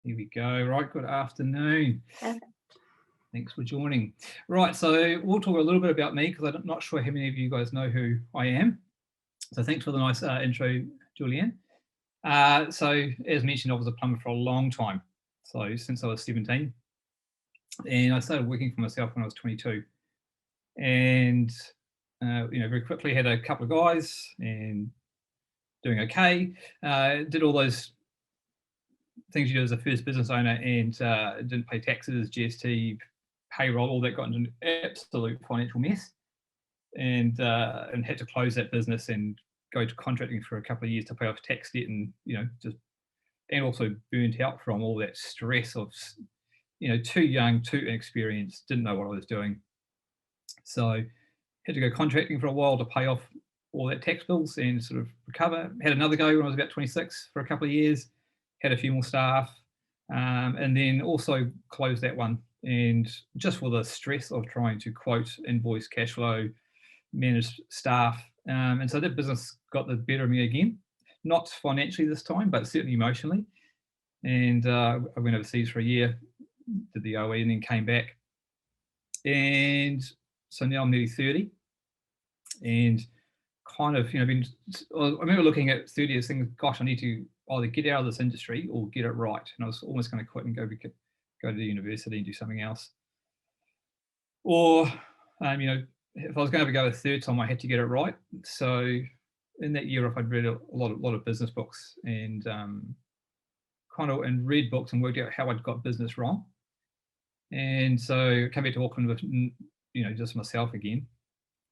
Here we go. Right, good afternoon. Okay. Thanks for joining. Right, so we'll talk a little bit about me because I'm not sure how many of you guys know who I am. So thanks for the nice intro, Julianne. So as mentioned, I was a plumber for a long time. So since I was 17, and I started working for myself when I was 22. And very quickly had a couple of guys and doing okay. Did all those things you do as a first business owner and didn't pay taxes, GST, payroll, all that got into an absolute financial mess, and had to close that business and go to contracting for a couple of years to pay off tax debt, and and also burnt out from all that stress of too young, too inexperienced, didn't know what I was doing, so had to go contracting for a while to pay off all that tax bills and sort of recover. Had another go when I was about 26 for a couple of years, had a few more staff, and then also closed that one. And just for the stress of trying to quote, invoice, cash flow, manage staff. And so that business got the better of me again, not financially this time, but certainly emotionally. And I went overseas for a year, did the OE, and then came back. And so now I'm nearly 30, and kind of, I remember looking at 30 as things, gosh, I need to either get out of this industry or get it right. And I was almost going to quit and go to the university and do something else. Or, if I was going to go a third time, I had to get it right. So in that year, I'd read a lot of business books and and read books and worked out how I'd got business wrong. And so I came back to Auckland with, just myself again.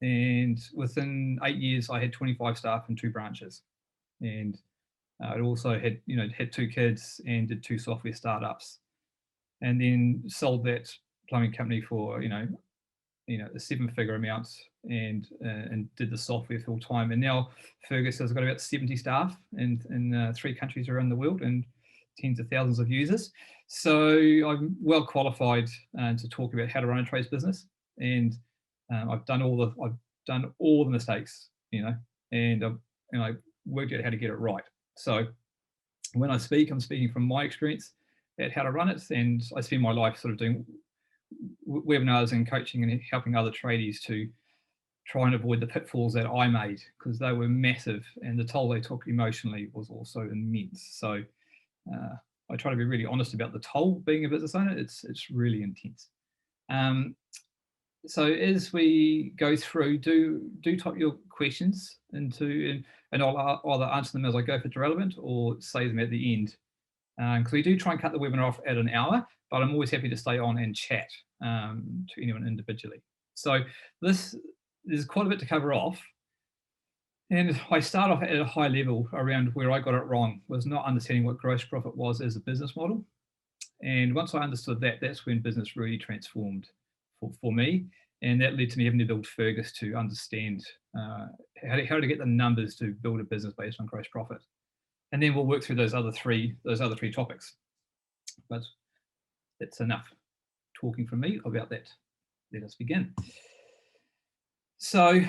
And within 8 years, I had 25 staff and 2 branches. And I also had 2 kids and did 2 software startups. And then sold that plumbing company for, a 7-figure amount, and did the software full time. And now Fergus has got about 70 staff in 3 countries around the world and tens of thousands of users. So I'm well qualified to talk about how to run a trades business. And I've done all the mistakes, and I worked out how to get it right. So when I speak, I'm speaking from my experience at how to run it, and I spend my life sort of doing webinars and coaching and helping other tradies to try and avoid the pitfalls that I made, because they were massive, and the toll they took emotionally was also immense. So I try to be really honest about the toll being a business owner. It's really intense. So as we go through, do type your questions into, and I'll either answer them as I go if it's relevant, or save them at the end. Because we do try and cut the webinar off at an hour, but I'm always happy to stay on and chat to anyone individually. So there's quite a bit to cover off. And I start off at a high level around where I got it wrong, was not understanding what gross profit was as a business model. And once I understood that, that's when business really transformed for me. And that led to me having to build Fergus to understand how to get the numbers to build a business based on gross profit. And then we'll work through those other three topics. But that's enough talking from me about that. Let us begin. So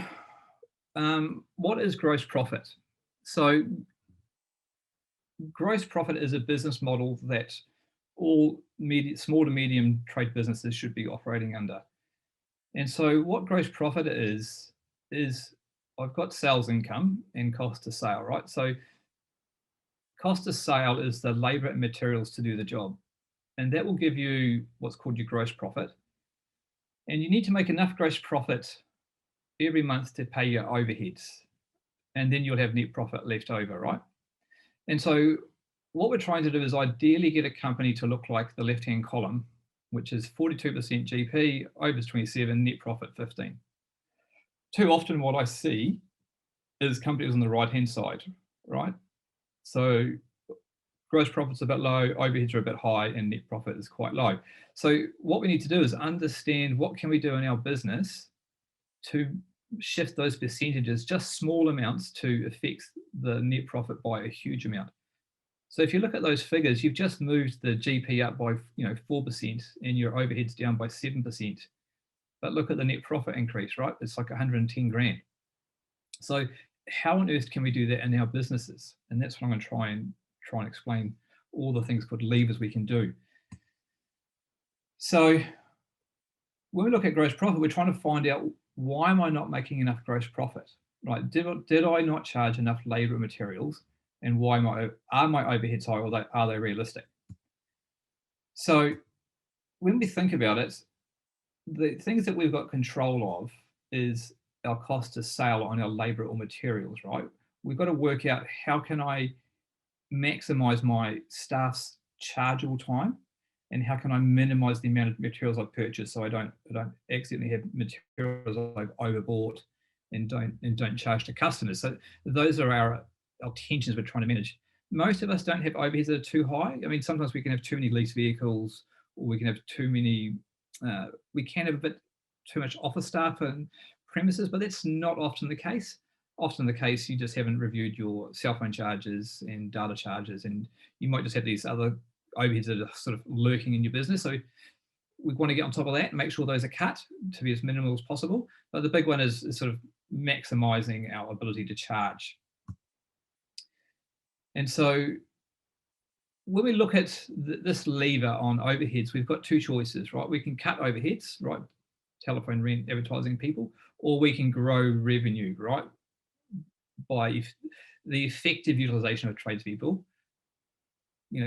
what is gross profit? So gross profit is a business model that all small to medium trade businesses should be operating under. And so what gross profit is I've got sales income and cost of sale, right? So cost of sale is the labor and materials to do the job. And that will give you what's called your gross profit. And you need to make enough gross profit every month to pay your overheads. And then you'll have net profit left over, right? And so what we're trying to do is ideally get a company to look like the left-hand column, which is 42% GP, overs 27, net profit 15. Too often what I see is companies on the right-hand side, right? So gross profit's a bit low, overheads are a bit high, and net profit is quite low. So what we need to do is understand what can we do in our business to shift those percentages, just small amounts, to affect the net profit by a huge amount. So if you look at those figures, you've just moved the GP up by 4% and your overheads down by 7%. But look at the net profit increase, right? It's like 110 grand. So how on earth can we do that in our businesses? And that's what I'm going to try and explain all the things called levers we can do. So when we look at gross profit, we're trying to find out, why am I not making enough gross profit? Right? Did I not charge enough labor and materials? And why are my overheads high, or are they realistic? So when we think about it, the things that we've got control of is our cost of sale on our labor or materials, right? We've got to work out, how can I maximize my staff's chargeable time, and how can I minimize the amount of materials I purchase, so I don't accidentally have materials I've overbought and don't charge to customers. So those are our tensions we're trying to manage. Most of us don't have overheads that are too high. I mean, sometimes we can have too many leased vehicles, or we can have too many, we can have a bit too much office staff and premises, but that's not often the case. Often the case, you just haven't reviewed your cell phone charges and data charges, and you might just have these other overheads that are sort of lurking in your business. So we want to get on top of that and make sure those are cut to be as minimal as possible. But the big one is sort of maximizing our ability to charge. And so when we look at this lever on overheads, we've got two choices, right? We can cut overheads, right? Telephone, rent, advertising, people, or we can grow revenue, right? By the effective utilization of tradespeople,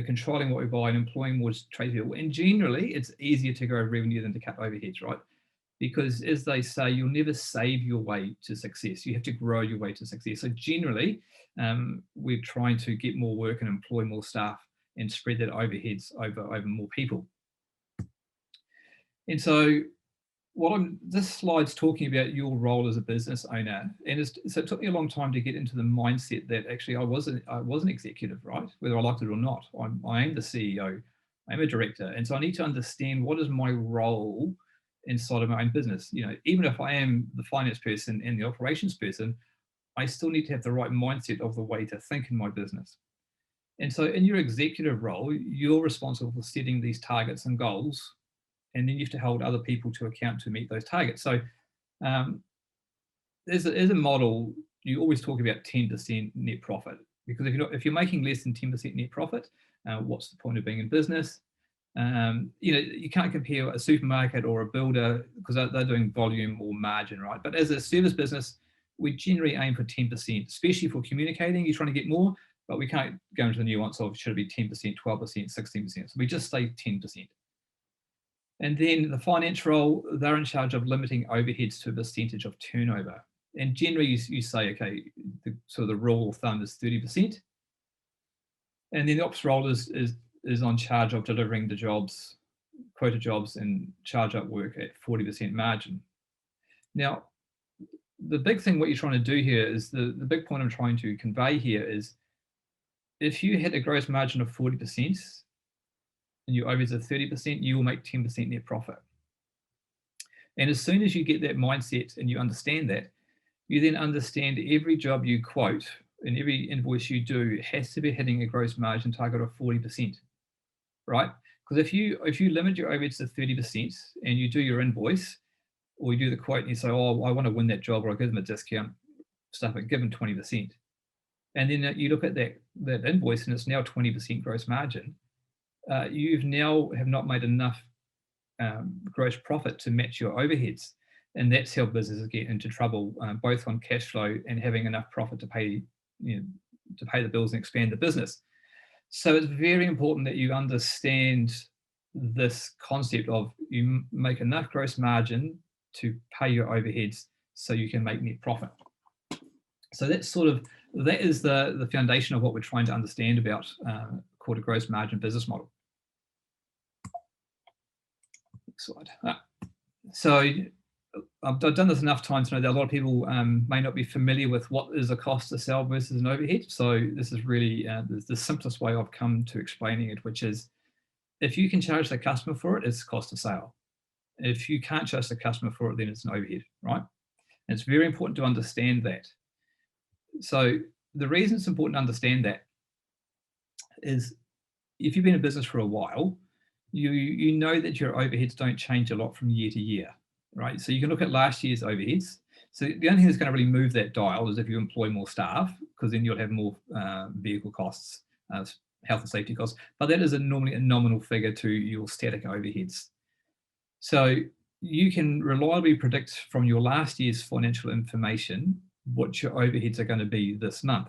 controlling what we buy and employing more tradespeople. And generally, it's easier to grow revenue than to cut overheads, right? Because as they say, you'll never save your way to success. You have to grow your way to success. So generally, we're trying to get more work and employ more staff and spread that overheads over more people. And so this slide's talking about your role as a business owner. And so it took me a long time to get into the mindset that actually I was an executive, right? Whether I liked it or not. I am the CEO, I'm a director. And so I need to understand, what is my role inside of my own business? Even if I am the finance person and the operations person, I still need to have the right mindset of the way to think in my business. And so in your executive role, you're responsible for setting these targets and goals, and then you have to hold other people to account to meet those targets. So there's a model, you always talk about 10% net profit, because if you're making less than 10% net profit, what's the point of being in business? You can't compare a supermarket or a builder, because they're doing volume or margin, right? But as a service business, we generally aim for 10%, especially for communicating. You're trying to get more, but we can't go into the nuance of should it be 10%, 12%, 16%. So we just say 10%. And then the finance role, they're in charge of limiting overheads to a percentage of turnover. And generally you say, okay, the rule of thumb is 30%. And then the ops role is on charge of delivering the jobs, quota jobs, and charge up work at 40% margin. Now, the big thing, what you're trying to do here is, the big point I'm trying to convey here is, if you hit a gross margin of 40%, and your overheads are 30%, you will make 10% net profit. And as soon as you get that mindset and you understand that, you then understand every job you quote and every invoice you do has to be hitting a gross margin target of 40%, right? Because if you limit your overheads to 30% and you do your invoice, or you do the quote and you say, oh, I want to win that job, or I give them a discount, stuff it, give them 20%. And then you look at that invoice and it's now 20% gross margin. You've now have not made enough gross profit to match your overheads, and that's how businesses get into trouble, both on cash flow and having enough profit to pay the bills and expand the business. So it's very important that you understand this concept of, you make enough gross margin to pay your overheads so you can make net profit. So that is the foundation of what we're trying to understand about called a gross margin business model. Next slide. So I've done this enough times to know that a lot of people may not be familiar with what is a cost to sell versus an overhead. So this is really the simplest way I've come to explaining it, which is, if you can charge the customer for it, it's cost of sale. If you can't charge the customer for it, then it's an overhead, right? And it's very important to understand that. So the reason it's important to understand that is, if you've been in business for a while, you know that your overheads don't change a lot from year to year, right? So you can look at last year's overheads. So the only thing that's going to really move that dial is if you employ more staff, because then you'll have more vehicle costs, health and safety costs, but that is normally a nominal figure to your static overheads. So you can reliably predict from your last year's financial information what your overheads are going to be this month,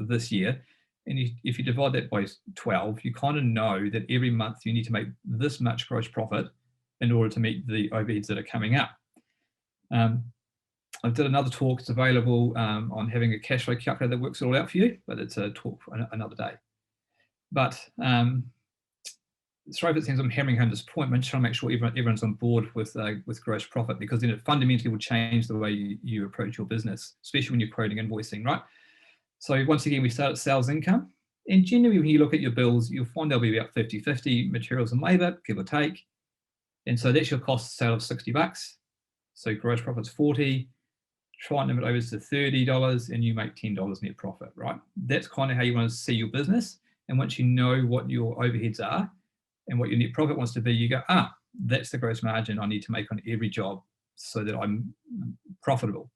this year. And if you divide that by 12, you kind of know that every month you need to make this much gross profit in order to meet the overheads that are coming up. I did another talk. It's available on having a cash flow calculator that works it all out for you, but it's a talk for another day. But sorry if it seems I'm hammering home this point, but I'm trying to make sure everyone's on board with gross profit, because then it fundamentally will change the way you approach your business, especially when you're quoting invoicing, right? So once again, we start at sales income. And generally, when you look at your bills, you'll find they'll be about 50-50, materials and labor, give or take. And so that's your cost of sale of $60. So gross profit's 40. Try and limit over to $30 and you make $10 net profit, right? That's kind of how you want to see your business. And once you know what your overheads are and what your net profit wants to be, you go, that's the gross margin I need to make on every job so that I'm profitable.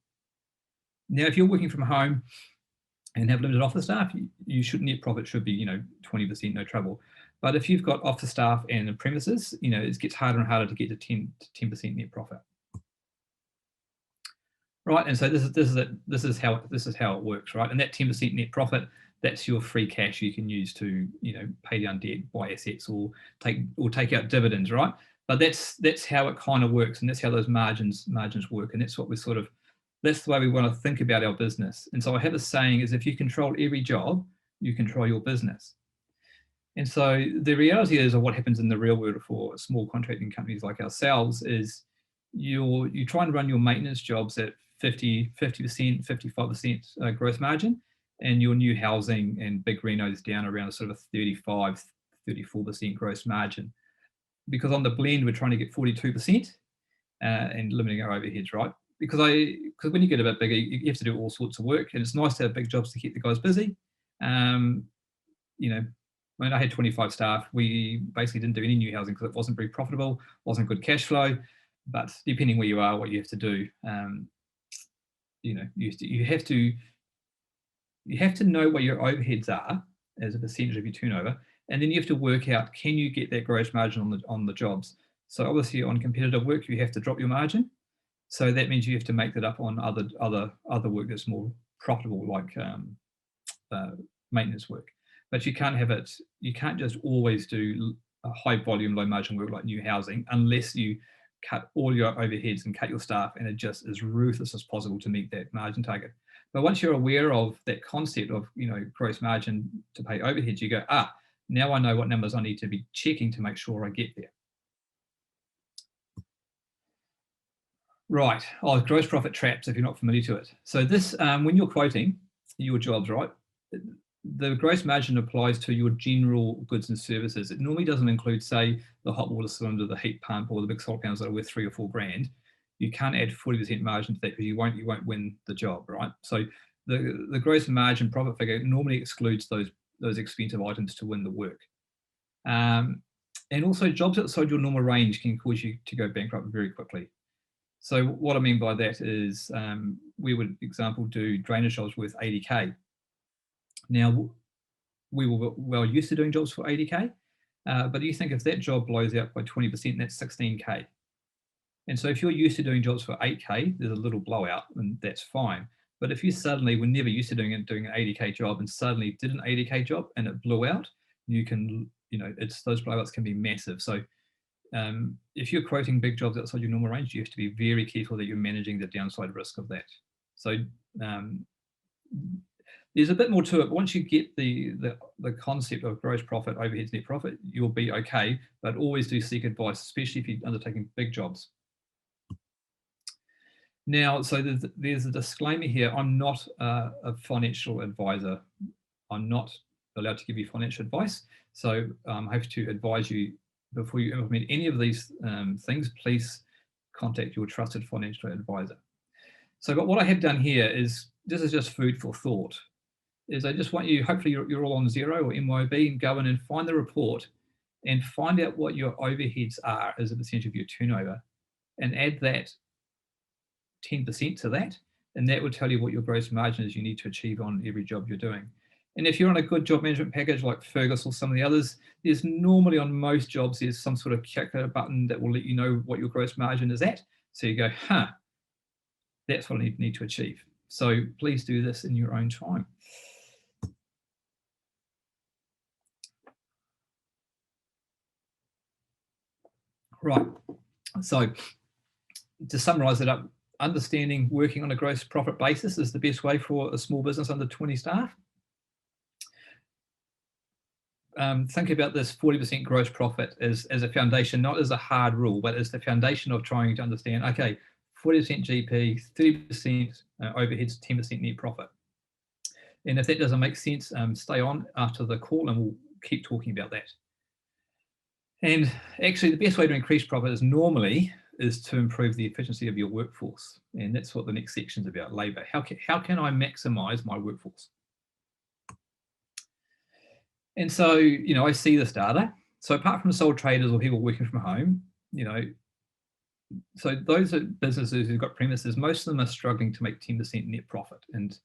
Now, if you're working from home and have limited office staff, net profit should be, 20%, no trouble. But if you've got office staff and premises, it gets harder and harder to get to 10% net profit. Right, and so this is how it works, right? And that 10% net profit, that's your free cash you can use to pay down debt, buy assets, or take out dividends, right? But that's how it kind of works, and that's how those margins work, and that's what that's the way we want to think about our business. And so I have a saying is, if you control every job, you control your business. And so the reality is, of what happens in the real world for small contracting companies like ourselves is you try and run your maintenance jobs at 50%, 55% gross margin, and your new housing and big renos down around a sort of 35, 34% gross margin. Because on the blend, we're trying to get 42% and limiting our overheads, right? Because when you get a bit bigger, you have to do all sorts of work, and it's nice to have big jobs to keep the guys busy. When I had 25 staff, we basically didn't do any new housing because it wasn't very profitable, wasn't good cash flow. But depending where you are, what you have to do, you have to know what your overheads are as a percentage of your turnover, and then you have to work out, can you get that gross margin on the jobs? So obviously on competitive work, you have to drop your margin. So that means you have to make that up on other work that's more profitable, like maintenance work. But you can't just always do a high volume, low margin work like new housing unless you cut all your overheads and cut your staff, and it just as ruthless as possible to meet that margin target. But once you're aware of that concept of gross margin to pay overheads, you go, now I know what numbers I need to be checking to make sure I get there. Right, gross profit traps, if you're not familiar to it. So this, when you're quoting your jobs, right, the gross margin applies to your general goods and services. It normally doesn't include, say, the hot water cylinder, the heat pump, or the big solar panels that are worth $3 or $4 grand. You can't add 40% margin to that because you won't win the job, right? So the gross margin profit figure normally excludes those expensive items to win the work. And also, jobs outside your normal range can cause you to go bankrupt very quickly. So what I mean by that is we would, for example, do drainage jobs worth 80K. Now, we were well used to doing jobs for 80K, but you think if that job blows out by 20%, that's 16K. And so if you're used to doing jobs for 8K, there's a little blowout, and that's fine. But if you suddenly were never used to doing an 80K job and suddenly did an 80K job and it blew out, you can, those blowouts can be massive. So if you're quoting big jobs outside your normal range, you have to be very careful that you're managing the downside risk of that. So there's a bit more to it. But once you get the concept of gross profit, overheads, net profit, you'll be okay. But always do seek advice, especially if you're undertaking big jobs. Now, so there's a disclaimer here. I'm not a financial advisor. I'm not allowed to give you financial advice. So I have to advise you, before you implement any of these things, please contact your trusted financial advisor. So but what I have done here is, this is just food for thought, is I just want you, hopefully you're all on Xero or MYOB, and go in and find the report and find out what your overheads are as a percentage of your turnover, and add that 10% to that, and that will tell you what your gross margin is you need to achieve on every job you're doing. And if you're on a good job management package like Fergus or some of the others, there's normally on most jobs, there's some sort of calculator button that will let you know what your gross margin is at. So you go, that's what I need to achieve. So please do this in your own time. Right, so to summarize it up, understanding working on a gross profit basis is the best way for a small business under 20 staff. Think about this 40% gross profit as a foundation, not as a hard rule, but as the foundation of trying to understand, okay, 40% GP, 30% overheads, 10% net profit. And if that doesn't make sense, stay on after the call and we'll keep talking about that. And actually, the best way to increase profit is to improve the efficiency of your workforce. And that's what the next section is about, labour. How can I maximise my workforce? And so, I see this data. So apart from sole traders or people working from home, so those are businesses who've got premises, most of them are struggling to make 10% net profit. And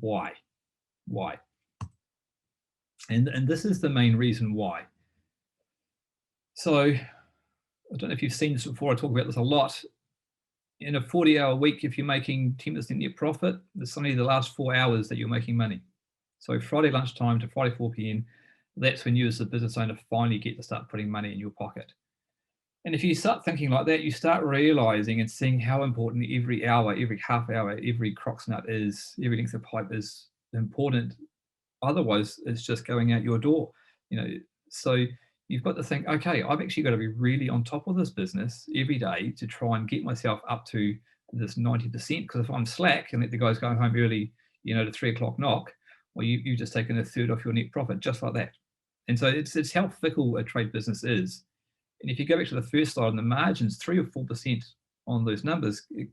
why? And this is the main reason why. So I don't know if you've seen this before, I talk about this a lot. In a 40-hour week, if you're making 10% net profit, it's only the last 4 hours that you're making money. So Friday lunchtime to Friday 4 p.m, that's when you as a business owner finally get to start putting money in your pocket. And if you start thinking like that, you start realizing and seeing how important every hour, every half hour, every crocs nut is, every length of pipe is important. Otherwise, it's just going out your door. So you've got to think, okay, I've actually got to be really on top of this business every day to try and get myself up to this 90%. Because if I'm slack and let the guys go home early, to 3 o'clock knock, well, you've just taken a third off your net profit just like that. And so it's how fickle a trade business is. And if you go back to the first slide on the margins, 3 or 4% on those numbers, it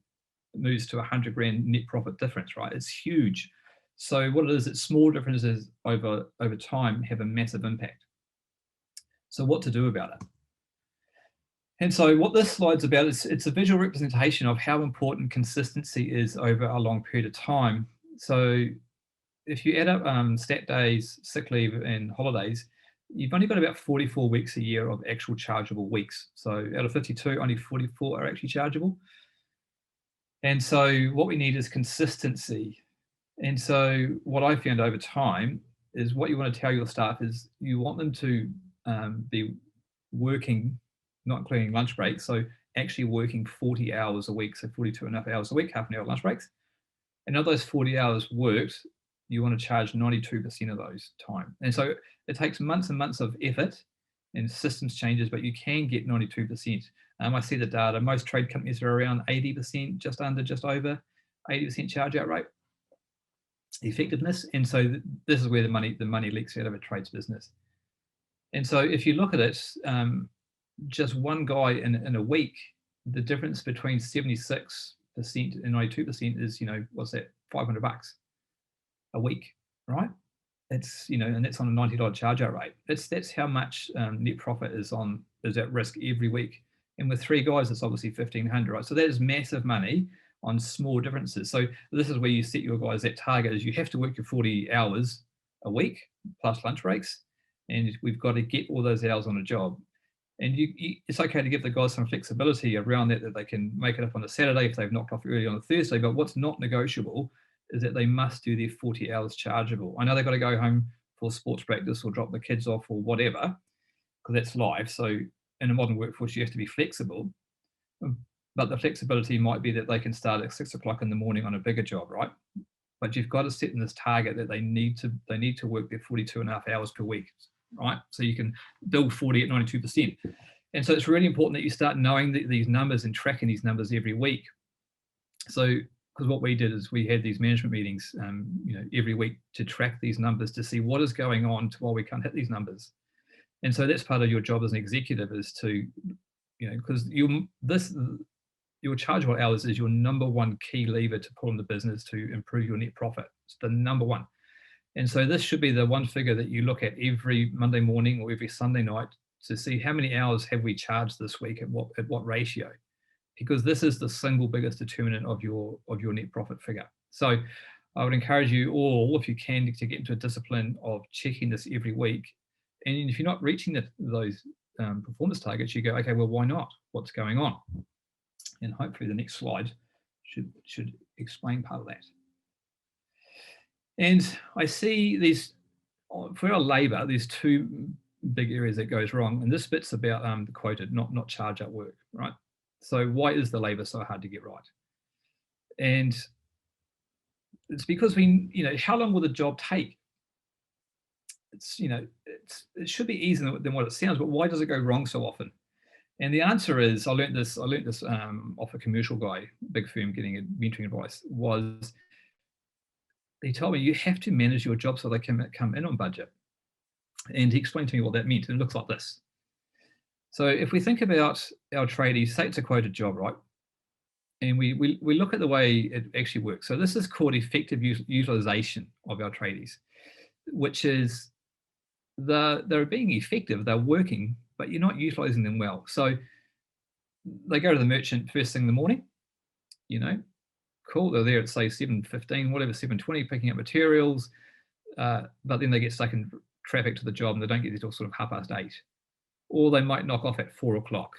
moves to 100 grand net profit difference, right? It's huge. So what it is, it's small differences over time have a massive impact. So what to do about it? And so what this slide's about is it's a visual representation of how important consistency is over a long period of time. So if you add up stat days, sick leave, and holidays, you've only got about 44 weeks a year of actual chargeable weeks. So out of 52, only 44 are actually chargeable. And so what we need is consistency. And so what I found over time is what you want to tell your staff is you want them to be working, not including lunch breaks, so actually working 40 hours a week, so 42.5 hours a week, half an hour lunch breaks. And of those 40 hours worked, you want to charge 92% of those time. And so it takes months and months of effort and systems changes, but you can get 92%. I see the data. Most trade companies are around 80%, just over 80% charge out rate effectiveness. And so this is where the money leaks out of a trades business. And so if you look at it, just one guy in a week, the difference between 76% and 92% is, what's that, $500 a week, right? It's, and that's on a $90 charge out rate. That's how much net profit is at risk every week. And with 3 guys, it's obviously 1,500, right? So that is massive money on small differences. So this is where you set your guys that target is you have to work your 40 hours a week plus lunch breaks. And we've got to get all those hours on a job. And it's okay to give the guys some flexibility around that they can make it up on a Saturday if they've knocked off early on a Thursday. But what's not negotiable is that they must do their 40 hours chargeable. I know they've got to go home for sports practice or drop the kids off or whatever, because that's life. So in a modern workforce, you have to be flexible. But the flexibility might be that they can start at 6 o'clock in the morning on a bigger job, right? But you've got to set in this target that they need to work their 42.5 hours per week, right? So you can build 40 at 92%. And so it's really important that you start knowing these numbers and tracking these numbers every week. So, because what we did is we had these management meetings, every week to track these numbers to see what is going on while we can't hit these numbers. And so that's part of your job as an executive is to, because your chargeable hours is your number one key lever to pull in the business to improve your net profit. It's the number one. And so this should be the one figure that you look at every Monday morning or every Sunday night to see how many hours have we charged this week at what ratio, because this is the single biggest determinant of your net profit figure. So I would encourage you all, if you can, to get into a discipline of checking this every week. And if you're not reaching those performance targets, you go, okay, well, why not? What's going on? And hopefully the next slide should explain part of that. And I see these, for our labour, there's two big areas that goes wrong. And this bit's about the quoted, not charge up work, right? So why is the labour so hard to get right? And it's because how long will the job take? It's, it should be easier than what it sounds, but why does it go wrong so often? And the answer is, I learned this off a commercial guy, big firm, getting mentoring advice, was he told me you have to manage your job so they can come in on budget. And he explained to me what that meant. And it looks like this. So if we think about our tradies, say it's a quoted job, right? And we look at the way it actually works. So this is called effective utilization of our tradies, which is they're being effective, they're working, but you're not utilizing them well. So they go to the merchant first thing in the morning, cool, they're there at say 7:15, whatever, 7:20, picking up materials, but then they get stuck in traffic to the job and they don't get there till sort of 8:30. Or they might knock off at 4 o'clock,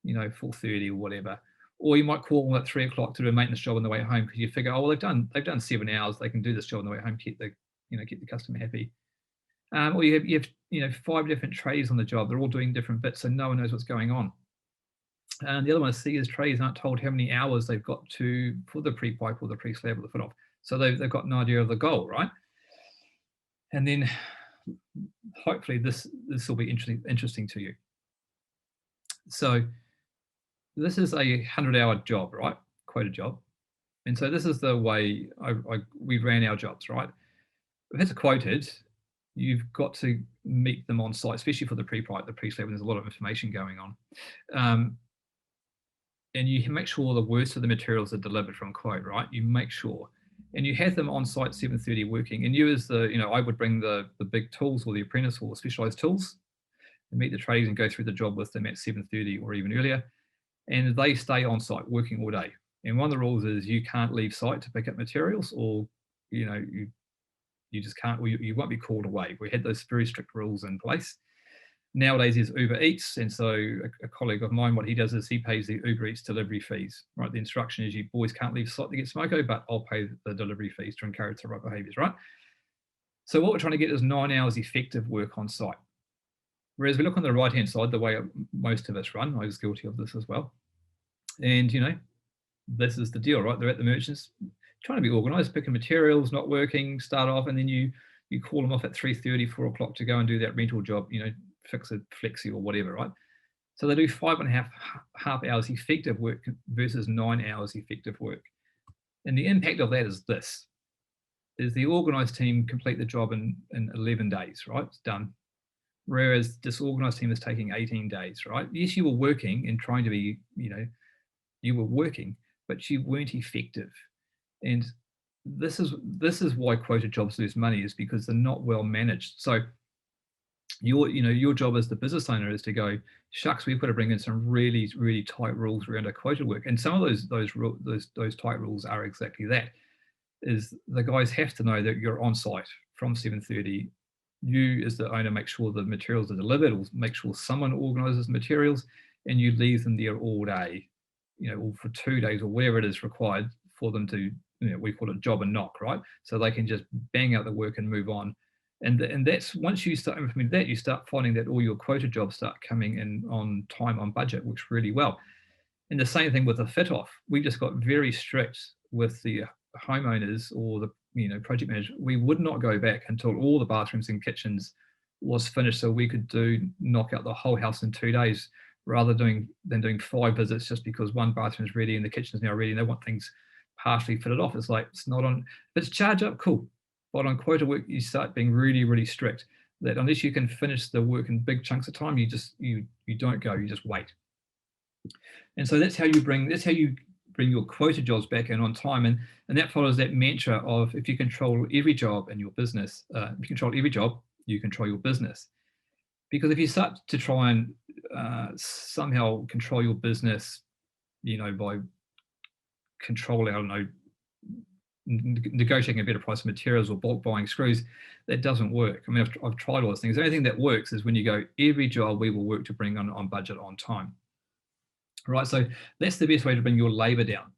4:30 or whatever. Or you might call them at 3 o'clock to do a maintenance job on the way home because you figure, oh, well, they've done 7 hours, they can do this job on the way home, keep the customer happy. Or you have 5 different trades on the job. They're all doing different bits, so no one knows what's going on. And the other one I see is trades aren't told how many hours they've got for the pre-pipe or the pre-slab or the foot off. So they've got an idea of the goal, right? And then hopefully this will be interesting to you. So this is a 100-hour job, right? Quoted job. And so this is the way we ran our jobs, right? If it's quoted, you've got to meet them on site, especially for the pre-pipe, the pre-slab, when there's a lot of information going on. And you make sure the worst of the materials are delivered from quote, right? You make sure. And you have them on site 7:30 working. And you as I would bring the big tools or the apprentice or the specialized tools and meet the trades and go through the job with them at 7:30 or even earlier. And they stay on site working all day. And one of the rules is you can't leave site to pick up materials, or, you just can't, or you won't be called away. We had those very strict rules in place. Nowadays there's Uber Eats, and so a colleague of mine, what he does is he pays the Uber Eats delivery fees, right? The instruction is you boys can't leave site to get smoko, but I'll pay the delivery fees to encourage the right behaviours, right? So what we're trying to get is 9 hours effective work on site. Whereas we look on the right-hand side, the way most of us run, I was guilty of this as well. And, this is the deal, right? They're at the merchants, trying to be organised, picking materials, not working, start off, and then you call them off at 3:30, 4 o'clock to go and do that rental job, fix a flexi or whatever, right? So they do 5.5 hours effective work versus 9 hours effective work. And the impact of that is this, is the organised team complete the job in 11 days, right? It's done. Whereas disorganised team is taking 18 days, right? Yes, you were working and trying to be, you were working, but you weren't effective. And this is why quoted jobs lose money, is because they're not well managed. So your job as the business owner is to go, shucks, we've got to bring in some really, really tight rules around our quoted work. And some of those tight rules are exactly that, is the guys have to know that you're on site from 7:30. You as the owner make sure the materials are delivered, or make sure someone organises materials, and you leave them there all day, or for 2 days or whatever it is required for them to, we call it job and knock, right? So they can just bang out the work and move on. And that's, once you start implementing that, you start finding that all your quoted jobs start coming in on time, on budget, works really well. And the same thing with the fit off. We just got very strict with the homeowners or the project manager. We would not go back until all the bathrooms and kitchens was finished, so we could knock out the whole house in 2 days, rather than doing 5 visits just because one bathroom is ready and the kitchen is now ready and they want things partially fitted off. It's like, it's not on, if it's charge up, cool. But on quota work, you start being really, really strict, that unless you can finish the work in big chunks of time, you don't go, you just wait. And so that's how you bring your quota jobs back in on time. And that follows that mantra of, if you control every job in your business, if you control every job, you control your business. Because if you start to try and somehow control your business, by controlling, negotiating a better price of materials or bulk buying screws, that doesn't work. I mean, I've tried all those things. The only thing that works is when you go, every job we will work to bring on budget, on time. Right, so that's the best way to bring your labor down.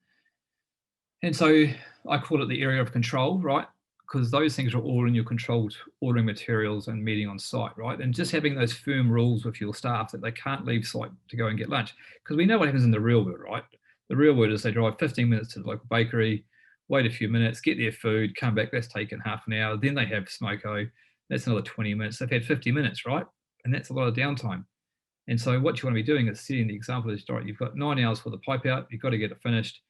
And so I call it the area of control, right? Because those things are all in your control, ordering materials and meeting on site, right? And just having those firm rules with your staff that they can't leave site to go and get lunch. Because we know what happens in the real world, right? The real world is they drive 15 minutes to the local bakery, wait a few minutes, get their food, come back, that's taken half an hour. Then they have smoko, that's another 20 minutes. They've had 50 minutes, right? And that's a lot of downtime. And so what you want to be doing is setting the example is, right, you've got 9 hours for the pipe out, you've got to get it finished.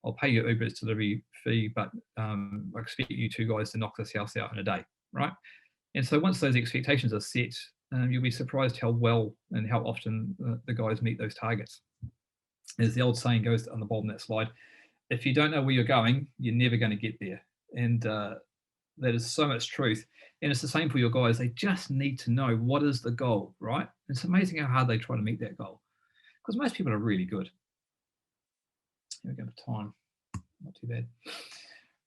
I'll pay your Uber's delivery fee, but I expect you two guys to knock this house out in a day, right? And so once those expectations are set, you'll be surprised how well and how often the guys meet those targets. As the old saying goes on the bottom of that slide, if you don't know where you're going, you're never going to get there. And that is so much truth. And it's the same for your guys. They just need to know what is the goal, right? It's amazing how hard they try to meet that goal, because most people are really good. Here we go for time. Not too bad.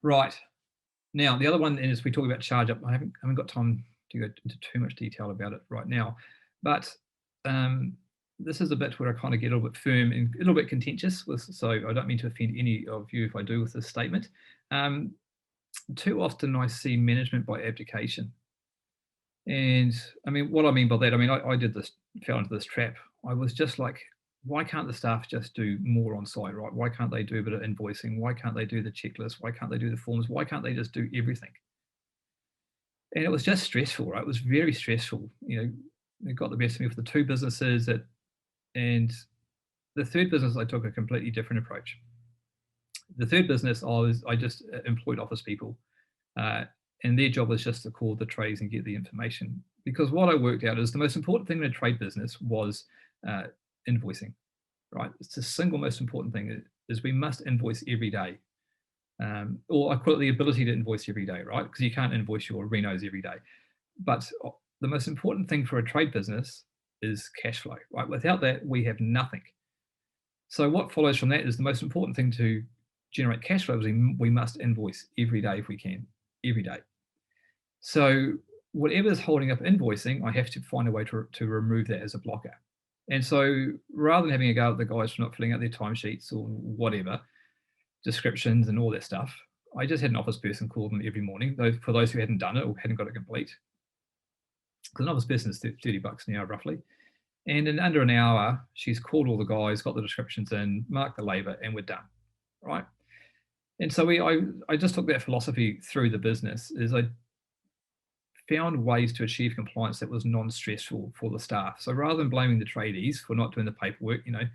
Right. Now, the other one is we talk about charge up. I haven't got time to go into too much detail about it right now, but this is a bit where I kind of get a little bit firm and a little bit contentious with, so I don't mean to offend any of you if I do with this statement. Too often I see management by abdication. And I mean, what I mean by that, I mean, I fell into this trap. I was just like, why can't the staff just do more on site, right? Why can't they do a bit of invoicing? Why can't they do the checklist? Why can't they do the forms? Why can't they just do everything? And it was just stressful, right? It was very stressful. You know, it got the best of me for the two businesses and the third business, I took a completely different approach. The third business, I just employed office people, and their job was just to call the trades and get the information. Because what I worked out is the most important thing in a trade business was invoicing, right? It's the single most important thing is we must invoice every day. Or I call it the ability to invoice every day, right? Because you can't invoice your renos every day. But the most important thing for a trade business is cash flow, right? Without that, we have nothing. So what follows from that is the most important thing to generate cash flow is we must invoice every day if we can, every day. So whatever is holding up invoicing, I have to find a way to remove that as a blocker. And so rather than having a go at the guys for not filling out their timesheets or whatever, descriptions and all that stuff, I just had an office person call them every morning, for those who hadn't done it or hadn't got it complete. Because an office person is $30 an hour roughly. And in under an hour, she's called all the guys, got the descriptions in, marked the labor, and we're done, right? And so I just took that philosophy through the business, is I found ways to achieve compliance that was non-stressful for the staff. So rather than blaming the tradies for not doing the paperwork, you know,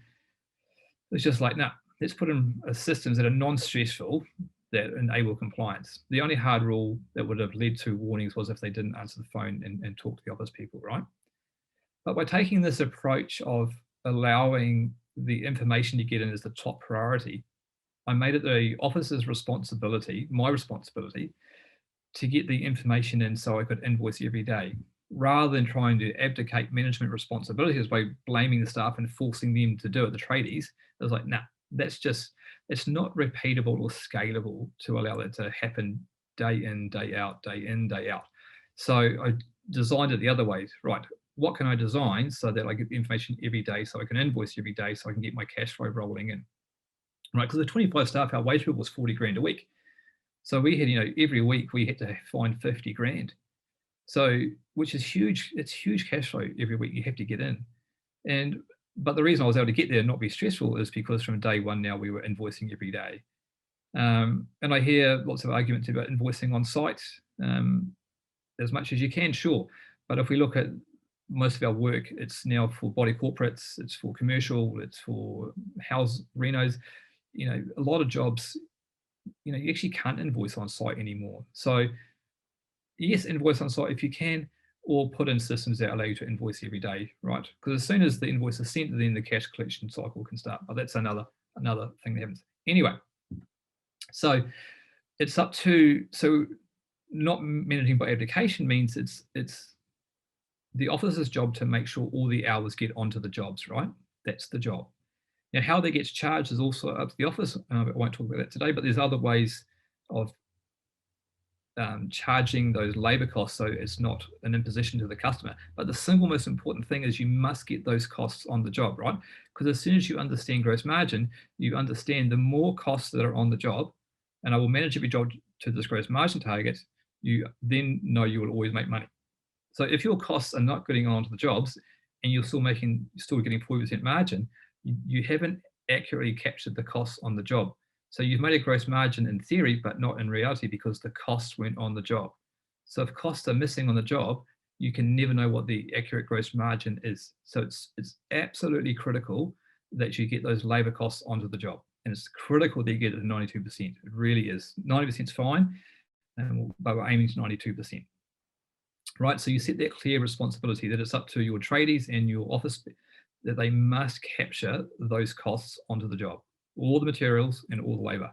it's just like, no, let's put in systems that are non-stressful that enable compliance. The only hard rule that would have led to warnings was if they didn't answer the phone and talk to the office people, right? But by taking this approach of allowing the information you get in as the top priority, I made it the office's responsibility, my responsibility, to get the information in so I could invoice every day, rather than trying to abdicate management responsibilities by blaming the staff and forcing them to do it, the tradies. I was like, nah, it's not repeatable or scalable to allow that to happen day in, day out, day in, day out. So I designed it the other way, right? What can I design so that I get the information every day, so I can invoice every day, so I can get my cash flow rolling in, right? Because the 25 staff, our wage bill was 40 grand a week. So we had, you know, every week we had to find 50 grand. So, which is huge. It's huge cash flow every week you have to get in. But the reason I was able to get there and not be stressful is because from day one now we were invoicing every day. And I hear lots of arguments about invoicing on site as much as you can, sure. But if we look at most of our work, it's now for body corporates, it's for commercial, it's for house renos. You know, a lot of jobs, you know, you actually can't invoice on site anymore. So yes, invoice on site if you can, or put in systems that allow you to invoice every day, right? Because as soon as the invoice is sent, then the cash collection cycle can start. But that's another thing that happens. Anyway, so it's up to, so not managing by abdication means it's the office's job to make sure all the hours get onto the jobs, right? That's the job. Now, how that gets charged is also up to the office. I won't talk about that today, but there's other ways of charging those labor costs so it's not an imposition to the customer. But the single most important thing is you must get those costs on the job, right? Because as soon as you understand gross margin, you understand the more costs that are on the job, and I will manage every job to this gross margin target, you then know you will always make money. So if your costs are not getting onto the jobs and you're still getting 40% margin, you haven't accurately captured the costs on the job. So you've made a gross margin in theory, but not in reality because the costs went on the job. So if costs are missing on the job, you can never know what the accurate gross margin is. So it's absolutely critical that you get those labor costs onto the job. And it's critical that you get it to 92%. It really is. 90% is fine, but we're aiming to 92%. Right, so you set that clear responsibility that it's up to your tradies and your office that they must capture those costs onto the job, all the materials and all the labor.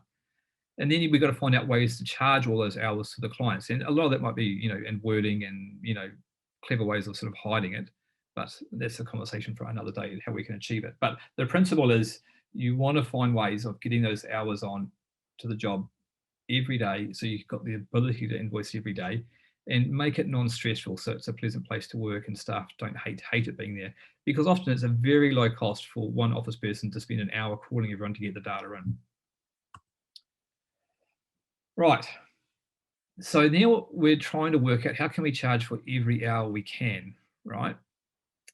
And then we've got to find out ways to charge all those hours to the clients. And a lot of that might be, in wording and, clever ways of sort of hiding it. But that's a conversation for another day, how we can achieve it. But the principle is you want to find ways of getting those hours on to the job every day. So you've got the ability to invoice every day and make it non-stressful. So it's a pleasant place to work and staff don't hate it being there, because often it's a very low cost for one office person to spend an hour calling everyone to get the data in. Right. So now we're trying to work out how can we charge for every hour we can, right?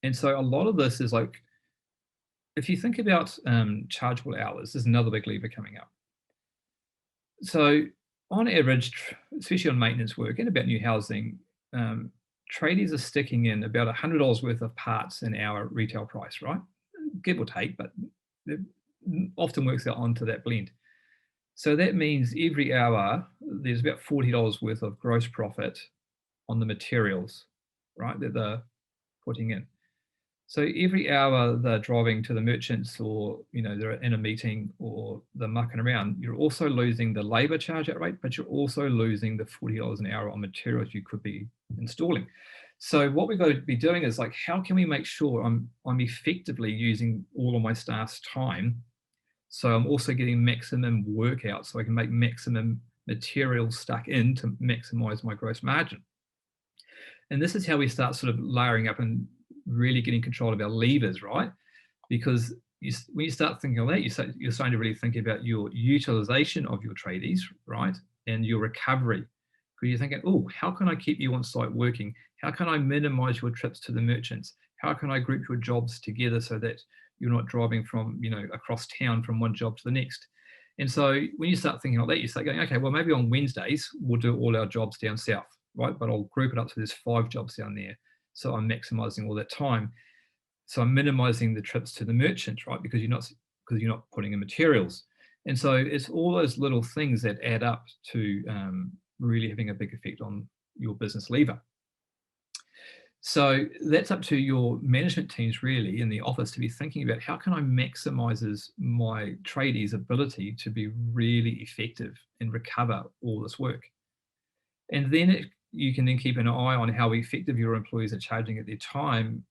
And so a lot of this is like, if you think about chargeable hours, there's another big lever coming up. So on average, especially on maintenance work and about new housing, tradies are sticking in about $100 worth of parts in our retail price, right? Give or take, but it often works out onto that blend. So that means every hour, there's about $40 worth of gross profit on the materials, right, that they're putting in. So every hour they're driving to the merchants or, they're in a meeting or they're mucking around, you're also losing the labor charge out rate, but you're also losing the $40 an hour on materials you could be installing. So what we've got to be doing is like, how can we make sure I'm effectively using all of my staff's time? So I'm also getting maximum work out so I can make maximum material stuck in to maximize my gross margin. And this is how we start sort of layering up and really getting control of our levers, right? Because when you start thinking of that, you're starting to really think about your utilization of your tradies, right? And your recovery. Because you're thinking, oh, how can I keep you on site working? How can I minimize your trips to the merchants? How can I group your jobs together so that you're not driving from, across town from one job to the next? And so when you start thinking like that, you start going, okay, well, maybe on Wednesdays, we'll do all our jobs down south, right? But I'll group it up so there's 5 jobs down there. So I'm maximizing all that time. So I'm minimizing the trips to the merchant, right? Because you're not putting in materials. And so it's all those little things that add up to really having a big effect on your business lever. So that's up to your management teams really in the office to be thinking about how can I maximize my tradies' ability to be really effective and recover all this work. And then you can then keep an eye on how effective your employees are charging at their time.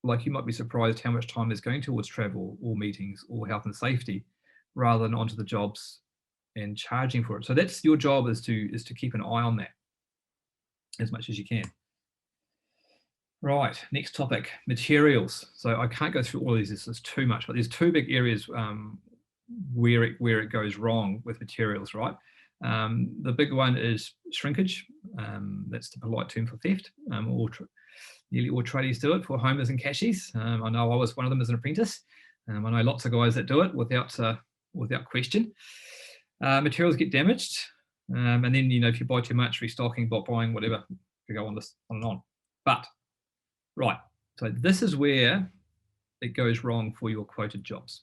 Like you might be surprised how much time is going towards travel or meetings or health and safety rather than onto the jobs and charging for it. So that's your job is to keep an eye on that as much as you can. Right, next topic, materials. So I can't go through all of these, this is too much, but there's 2 big areas where it goes wrong with materials, right? The big one is shrinkage. That's the polite term for theft. Nearly all tradies do it for homers and cashies. I know I was one of them as an apprentice. I know lots of guys that do it without question. Materials get damaged. And then, if you buy too much, restocking, bulk buying, whatever, you go on and on. But, right, so this is where it goes wrong for your quoted jobs.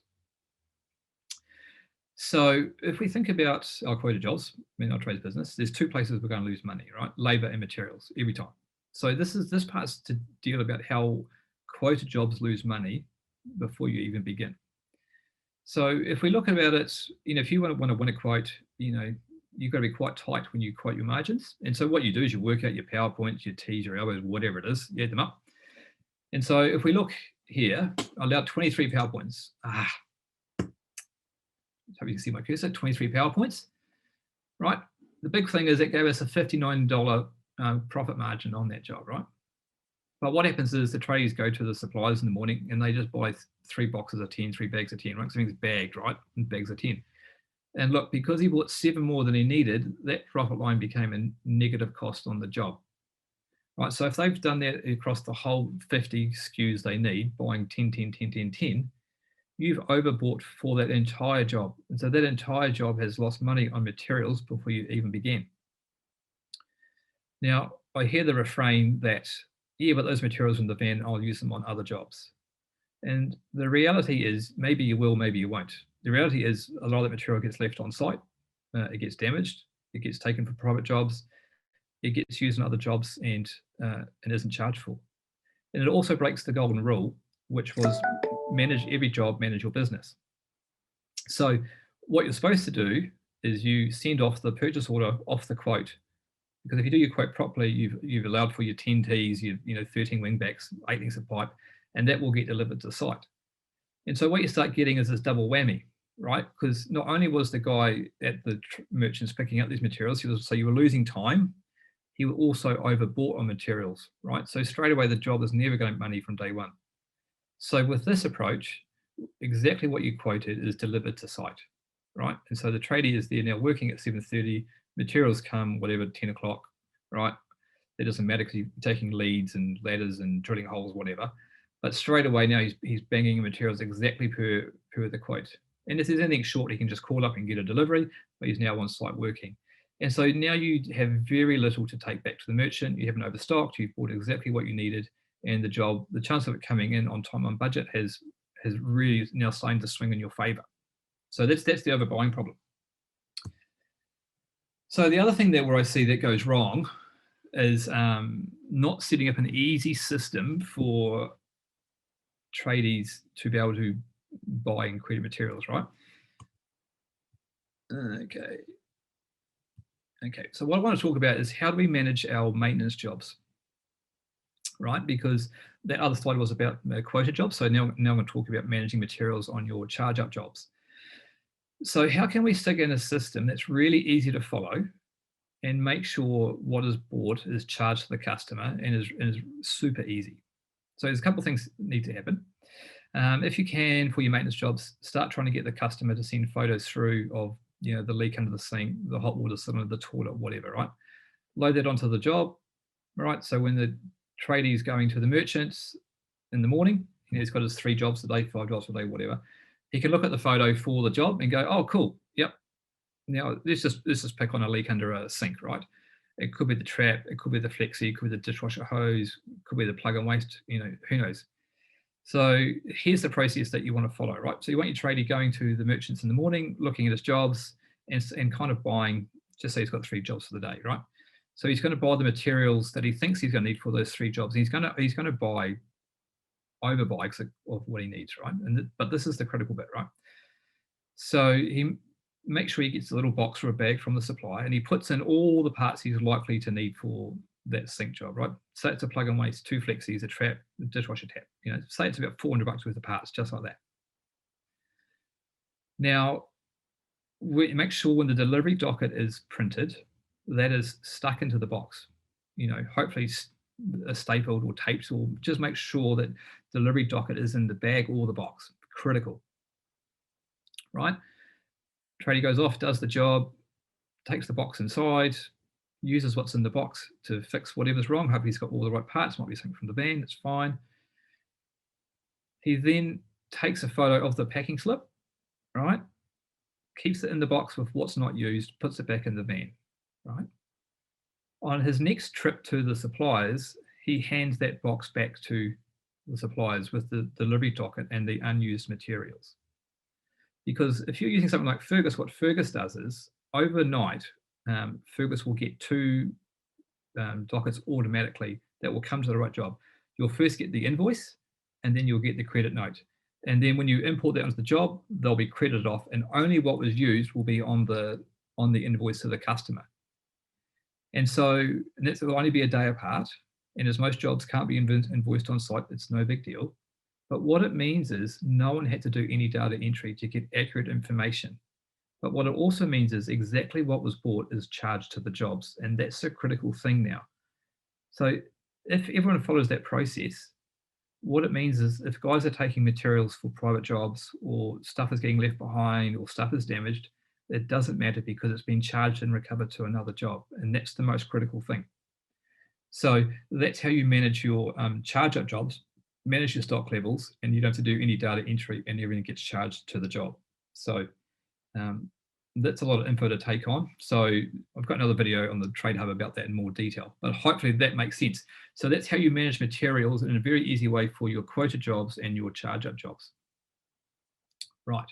So if we think about our quoted jobs, our trades business, there's 2 places we're going to lose money, right? Labor and materials every time. So this part's to deal about how quoted jobs lose money before you even begin. So if we look about it, if you want to win a quote, you've got to be quite tight when you quote your margins. And so what you do is you work out your PowerPoints, your T's, your L's, whatever it is, you add them up. And so if we look here, I allowed 23 PowerPoints. Hope you can see my cursor, 23 PowerPoints, right? the big thing is it gave us a $59 profit margin on that job, right? But what happens is the tradies go to the suppliers in the morning and they just buy 3 boxes of 10, 3 bags of 10, right? Something's bagged, right? In bags of 10. And look, because he bought 7 more than he needed, that profit line became a negative cost on the job. Right, so if they've done that across the whole 50 SKUs they need, buying 10, 10, 10, 10, 10, you've overbought for that entire job. And so that entire job has lost money on materials before you even began. Now, I hear the refrain that, yeah, but those materials in the van, I'll use them on other jobs. And the reality is, maybe you will, maybe you won't. The reality is a lot of that material gets left on site, it gets damaged, it gets taken for private jobs, it gets used in other jobs and isn't charged for. And it also breaks the golden rule, which was manage every job, manage your business. So what you're supposed to do is you send off the purchase order off the quote, because if you do your quote properly, you've allowed for your 10 Ts, 13 wingbacks, 8 links of pipe, and that will get delivered to site. And so what you start getting is this double whammy, right? Because not only was the guy at the merchants picking up these materials, so you were losing time, he also overbought on materials, right? So straight away, the job is never going to make money from day one. So with this approach, exactly what you quoted is delivered to site, right? And so the tradie is there now working at 7:30, materials come, whatever, 10 o'clock, right? It doesn't matter because you're taking leads and ladders and drilling holes, whatever. But straight away now he's banging materials exactly per the quote. And if there's anything short, he can just call up and get a delivery, but he's now on site working. And so now you have very little to take back to the merchant. You haven't overstocked, you've bought exactly what you needed, and the chance of it coming in on time, on budget has really now starting to swing in your favor. So that's the overbuying problem. So the other thing where I see that goes wrong is not setting up an easy system for tradies to be able to buy and credit materials, right? Okay, so what I want to talk about is how do we manage our maintenance jobs, right? Because that other slide was about quoted jobs. So now I'm going to talk about managing materials on your charge up jobs. So how can we stick in a system that's really easy to follow and make sure what is bought is charged to the customer and is super easy? So there's a couple of things that need to happen. If you can, for your maintenance jobs, start trying to get the customer to send photos through of the leak under the sink, the hot water cylinder, the toilet, whatever, right? Load that onto the job, right? So when the tradie is going to the merchants in the morning, he's got his 3 jobs a day, 5 jobs a day, whatever. He can look at the photo for the job and go, oh, cool, yep. Now let's just pick on a leak under a sink, right? It could be the trap, it could be the flexi, it could be the dishwasher hose, it could be the plug and waste, who knows. So here's the process that you want to follow, right? So you want your tradie going to the merchants in the morning, looking at his jobs and kind of buying, just say he's got 3 jobs for the day, right? So he's going to buy the materials that he thinks he's going to need for those 3 jobs. He's going to overbuy of what he needs, right? But this is the critical bit, right? So he makes sure he gets a little box or a bag from the supplier and he puts in all the parts he's likely to need for that sink job, right? Say it's a plug and waste, 2 flexis, a trap, a dishwasher tap. Say it's about $400 worth of parts, just like that. Now, we make sure when the delivery docket is printed, that is stuck into the box. Hopefully stapled or taped, or just make sure that delivery docket is in the bag or the box. Critical, right? Tradie goes off, does the job, takes the box inside, uses what's in the box to fix whatever's wrong. Hopefully he's got all the right parts, might be something from the van, that's fine. He then takes a photo of the packing slip, right? Keeps it in the box with what's not used, puts it back in the van, right? On his next trip to the suppliers, he hands that box back to the suppliers with the delivery docket and the unused materials. Because if you're using something like Fergus, what Fergus does is overnight, Fergus will get 2 dockets automatically that will come to the right job. You'll first get the invoice and then you'll get the credit note. And then when you import that onto the job, they'll be credited off and only what was used will be on the invoice to the customer. And so that will only be a day apart. And as most jobs can't be invoiced on site, it's no big deal. But what it means is no one had to do any data entry to get accurate information. But what it also means is exactly what was bought is charged to the jobs. And that's a critical thing now. So if everyone follows that process, what it means is if guys are taking materials for private jobs or stuff is getting left behind or stuff is damaged, it doesn't matter because it's been charged and recovered to another job. And that's the most critical thing. So that's how you manage your charge up jobs, manage your stock levels, and you don't have to do any data entry and everything gets charged to the job. So that's a lot of info to take on. So I've got another video on the Trade Hub about that in more detail, but hopefully that makes sense. So that's how you manage materials in a very easy way for your quoted jobs and your charge up jobs. Right.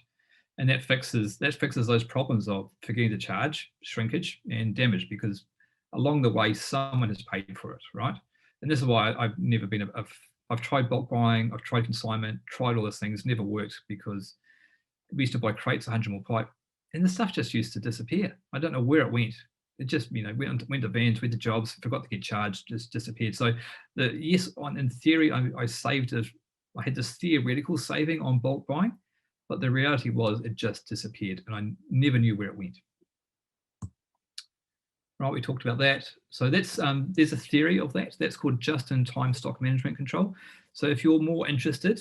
And that fixes those problems of forgetting to charge, shrinkage, and damage, because along the way, someone has paid for it, right? And this is why I've never been I've tried bulk buying, I've tried consignment, tried all those things, never worked because we used to buy crates, 100 more pipe, and the stuff just used to disappear. I don't know where it went. It just, went to vans, went to jobs, forgot to get charged, just disappeared. So yes, in theory, I saved it. I had this theoretical saving on bulk buying, but the reality was it just disappeared and I never knew where it went. Right, we talked about that. So that's there's a theory of that. That's called just-in-time stock management control. So if you're more interested,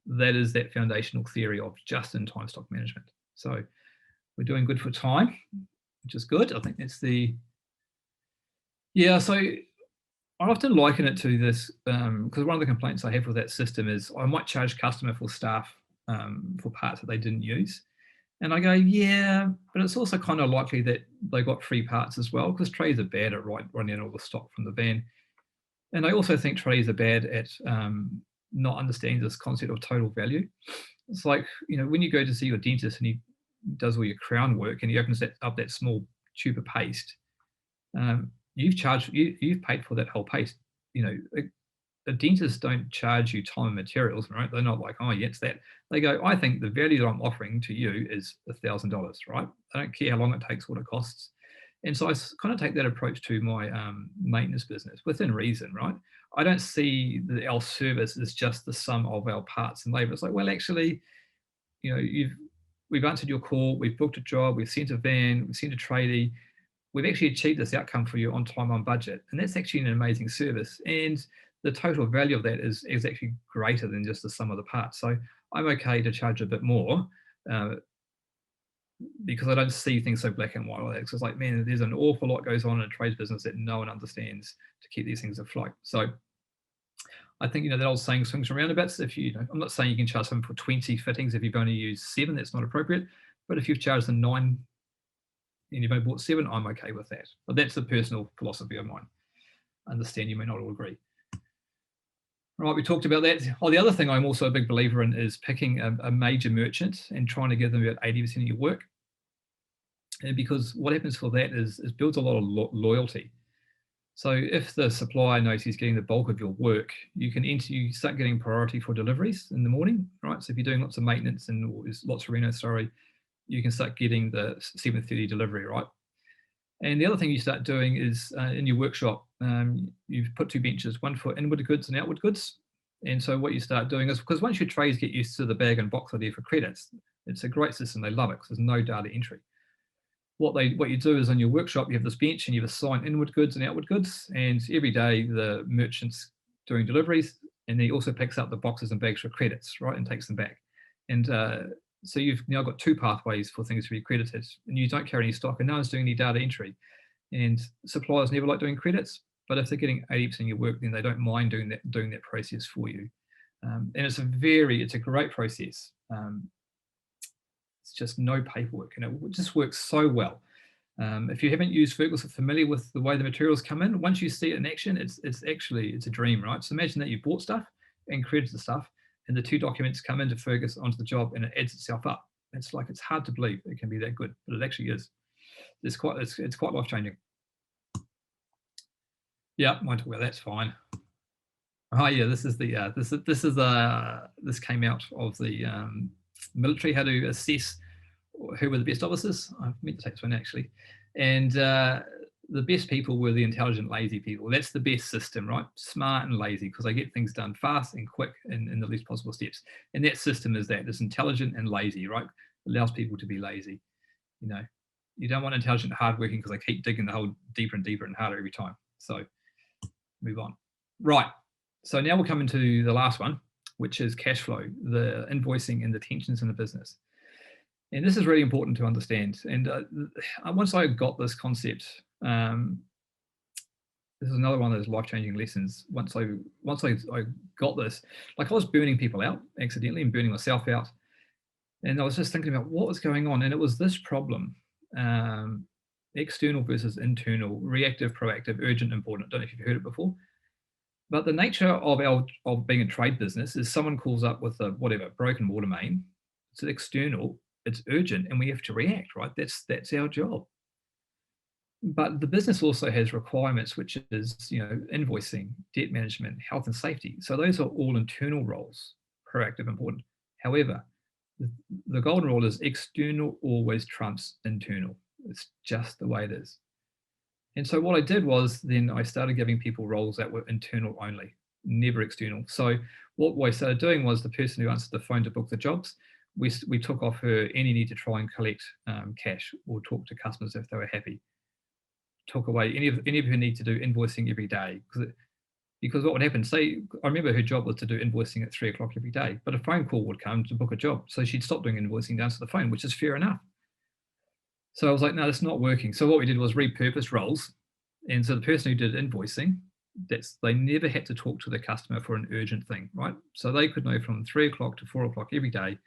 that is that foundational theory of just-in-time stock management. So we're doing good for time, which is good. I think that's so I often liken it to this because one of the complaints I have with that system is I might charge customer for staff for parts that they didn't use. And I go, yeah, but it's also kind of likely that they got free parts as well because tradies are bad at running all the stock from the van. And I also think tradies are bad at not understanding this concept of total value. It's like, when you go to see your dentist and he does all your crown work and he opens up that small tube of paste, you've paid for that whole paste. The dentists don't charge you time and materials, right? They're not like, oh, yeah, it's that. They go, I think the value that I'm offering to you is $1,000, right? I don't care how long it takes, what it costs. And so I kind of take that approach to my maintenance business within reason, right? I don't see our service as just the sum of our parts and labor. It's like, well, actually, we've answered your call, we've booked a job, we've sent a van, we've sent a tradie, we've actually achieved this outcome for you on time, on budget. And that's actually an amazing service. And the total value of that is actually greater than just the sum of the parts. So I'm okay to charge a bit more because I don't see things so black and white like that. So it's like, man, there's an awful lot goes on in a trades business that no one understands to keep these things afloat. So I think, that old saying swings and roundabouts. If I'm not saying you can charge someone for 20 fittings if you've only used 7, that's not appropriate. But if you've charged them 9 and you've only bought 7, I'm okay with that. But that's a personal philosophy of mine. I understand you may not all agree. Right, we talked about that. The other thing I'm also a big believer in is picking a major merchant and trying to give them about 80% of your work. And because what happens for that is builds a lot of loyalty. So if the supplier knows he's getting the bulk of your work, you start getting priority for deliveries in the morning, right? So if you're doing lots of maintenance and there's lots of Reno, you can start getting the 7:30 delivery, right? And the other thing you start doing is in your workshop, you've put 2 benches, one for inward goods and outward goods. And so what you start doing is, because once your trades get used to the bag and box idea for credits, it's a great system. They love it because there's no data entry. What you do is on your workshop, you have this bench and you've assigned inward goods and outward goods. And every day the merchant's doing deliveries and he also picks up the boxes and bags for credits, right, and takes them back. And so you've now got 2 pathways for things to be credited, and you don't carry any stock, and no one's doing any data entry. And suppliers never like doing credits, but if they're getting 80% of your work, then they don't mind doing that process for you. And it's a great process. It's just no paperwork, and it just works so well. If you haven't used Fergus or familiar with the way the materials come in, once you see it in action, it's a dream, right? So imagine that you bought stuff and credited the stuff, and the 2 documents come into Fergus onto the job and it adds itself up. It's hard to believe it can be that good, but it actually is. It's quite life-changing. Yeah, won't talk about that. It's fine. Oh yeah, this came out of the military, how to assess who were the best officers. I meant to take this one actually, and the best people were the intelligent, lazy people. That's the best system, right? Smart and lazy, because they get things done fast and quick in the least possible steps. And that system is that it's intelligent and lazy, right? allows people to be lazy. You know, you don't want intelligent, hardworking because they keep digging the hole deeper and deeper and harder every time. So move on. Right. So now we'll come into the last one, which is cash flow, the invoicing and the tensions in the business. And this is really important to understand. And once I got this concept, this is another one of those life-changing lessons. Once I got this, like I was burning people out accidentally and burning myself out. And I was just thinking about what was going on. And it was this problem, external versus internal, reactive, proactive, urgent, important. I don't know if you've heard it before. But the nature of being a trade business is someone calls up with a whatever broken water main. It's external, it's urgent, and we have to react, right? That's our job. But the business also has requirements, which is invoicing, debt management, health and safety. So those are all internal roles, proactive, important. However, the golden rule is external always trumps internal. It's just the way it is. And so what I did was then I started giving people roles that were internal only, never external. So what I started doing was the person who answered the phone to book the jobs, we took off her any need to try and collect cash or talk to customers if they were happy. Took away any of her need to do invoicing every day. Because what would happen, say, I remember her job was to do invoicing at 3 o'clock every day, but a phone call would come to book a job. So she'd stop doing invoicing to answer the phone, which is fair enough. So I was like, no, that's not working. So what we did was repurpose roles. And so the person who did invoicing, they never had to talk to the customer for an urgent thing, right? So they could know from 3 o'clock to 4 o'clock every day,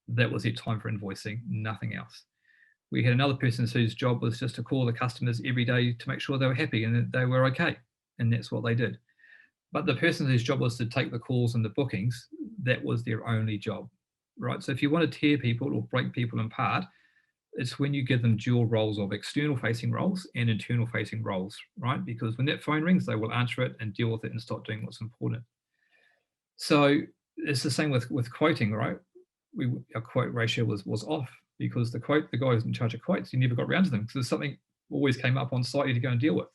that was their time for invoicing, nothing else. We had another person whose job was just to call the customers every day to make sure they were happy and that they were okay. And that's what they did. But the person whose job was to take the calls and the bookings, that was their only job, right? So if you want to tear people or break people apart, it's when you give them dual roles of external facing roles and internal facing roles, right? Because when that phone rings, they will answer it and deal with it and stop doing what's important. So it's the same with quoting, right? Our quote ratio was off because the guy who's in charge of quotes, he never got around to them because something always came up on site to go and deal with,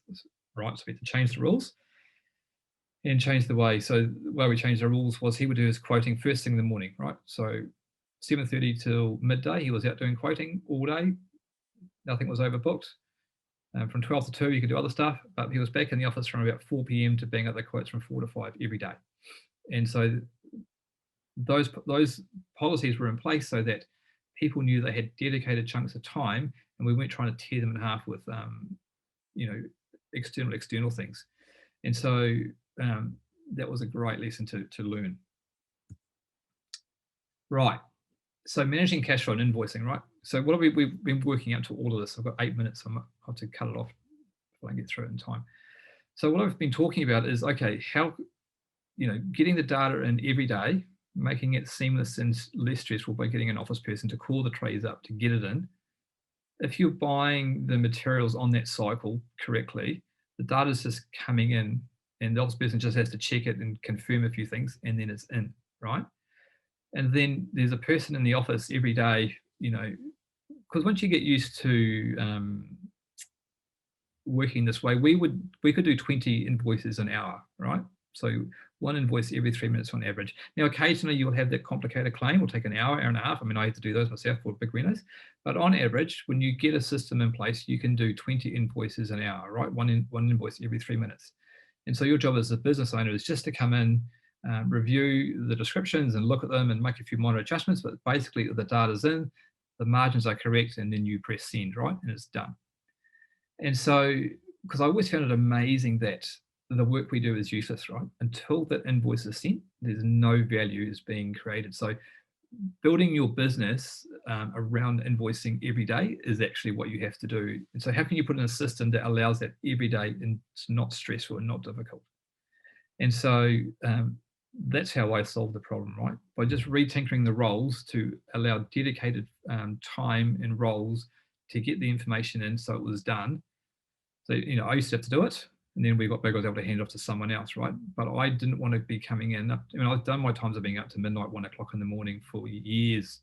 right? So we had to change the rules and change the way. So the way we changed the rules was he would do his quoting first thing in the morning, right? So 7:30 till midday, he was out doing quoting all day. Nothing was overbooked. From 12 to 2, you could do other stuff, but he was back in the office from about 4 p.m. to bang out the quotes from 4 to 5 every day. And so those policies were in place so that people knew they had dedicated chunks of time, and we weren't trying to tear them in half with, external things. And so that was a great lesson to learn. Right. So managing cash flow and invoicing, right? So what have we've been working up to all of this? I've got 8 minutes, so I have to cut it off if I can get through it in time. So what I've been talking about is, okay, how, getting the data in every day, making it seamless and less stressful by getting an office person to call the trades up to get it in. If you're buying the materials on that cycle correctly, the data is just coming in and the office person just has to check it and confirm a few things and then it's in, right? And then there's a person in the office every day, because once you get used to working this way, we could do 20 invoices an hour, right? So one invoice every 3 minutes on average. Now, occasionally you'll have that complicated claim. Will take an hour and a half. I mean, I have to do those myself for big renos. But on average, when you get a system in place, you can do 20 invoices an hour, right? One invoice every 3 minutes. And so your job as a business owner is just to come in, review the descriptions and look at them and make a few minor adjustments, but basically the data's in, the margins are correct, and then you press send, right? And it's done. And so, because I always found it amazing that the work we do is useless, right? Until that invoice is sent, there's no value is being created. So building your business around invoicing every day is actually what you have to do. And so how can you put in a system that allows that every day and it's not stressful and not difficult? And so that's how I solved the problem, right? By just retinkering the roles to allow dedicated time and roles to get the information in so it was done. So, I used to have to do it, and then we got big, I was able to hand it off to someone else, right? But I didn't want to be coming in. I've done my times of being up to midnight, 1 o'clock in the morning for years.